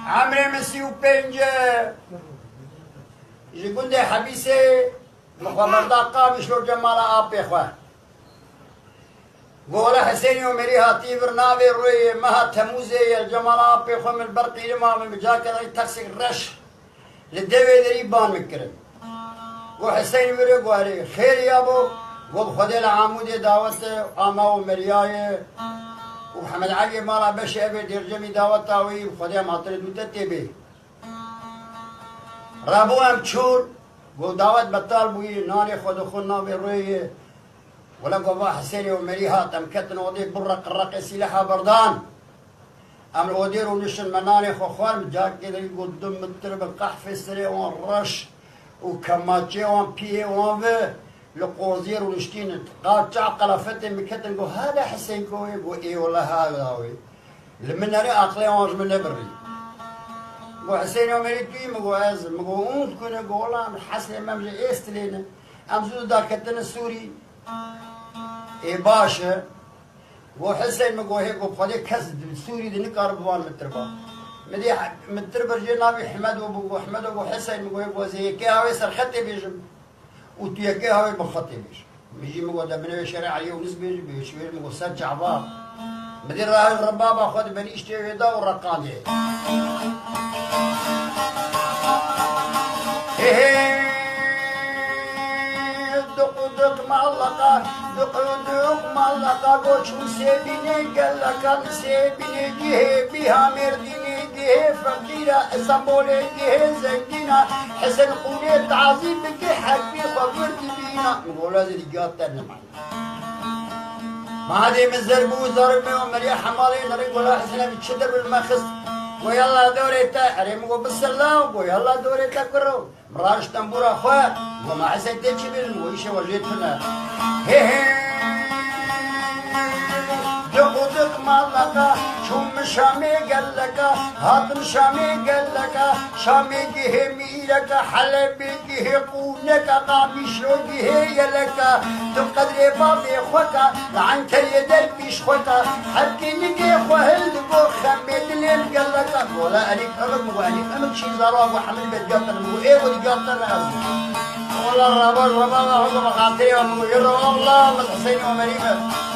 عمري مسيو بنجة يقول لي حبيسي مخبردا قامش لو جمال آبي خواه قولا حسين ومري هاتي برنامي روي مها تموزي جمال آبي خواه من البرقي لما من مجاكا تاكسي رش للدوي دري بان مكرم وحسين مري قوالي خير يابو وبخدي العمود دعوت آما ومرياي ومحمد علي مالا بشي أبي درجمي دعوت تاوي وخدي ماطر دوتا تيبي رابو هم تشور قو دعوت بطال بوي ناري خود خلنا بروي ولا قوة حسيني ومريها تمكتن ودي برق الرق سلاحة بردان أم الودير ونشن مناني خوخوار مجاك كده يقول دم الترب القحف السري وان رش وكماتشي وان بيه وان في لقوزير ونشتين قال تعقل فتن مكتن قو هذا حسين كوي قو ايه والله هذا هوي لمن نري أقلي وانج من نبري قو حسين ومري توي مقو أز مقو أنت كنا قولا من حسن ممجي إستلينا أمزود دا كتن السوري إيه باشا قو حسين مقو هيك وبخدي كسد السوري دي نقاربوان متربا مدي متربا جنابي حمد وبو حمد وبو حسين مقو هيك وزي كي هاوي سرختي بيجم وتيكي هاوي بخطي بيجم بيجي مقو دا بنوي شرع يونس بيجي بيشوير مقو سرجع باب مدي راهي الربابة خد بني اشتوي دا ورقان دي دق معلقة دق معلقة قوش مسيبيني قلقا مسيبيني جيه بها مرديني جيه فقيرة اسامبولي جيه زنجينة حسن قولي تعظيم بكي حبي خبرت بينا نقول هذه الجواب تنمى ما هذه من زربو زربي ومريا حمالي نريد ولا حسنا بتشدر بالمخص ويلا دوريتا اريمو بالسلام ويلا دوريتا كرو مراش تنبورا خواه وما حسن تيجي بالمويشه وجيتنا هي دق مالك شوم شامي قلك هاتم شامي قلك شامي جه ميلك حلبي جه قونك قامش جه يلك تقدر بابي خوكا عن كيد بيش خوكا حكي جه خوهل بو خمد لين قلك ولا اني قرب واني امك شي زرا وحمل بالقطر وايه والقطر والله الربا هذا مخاطري والله الله حسين ومريمه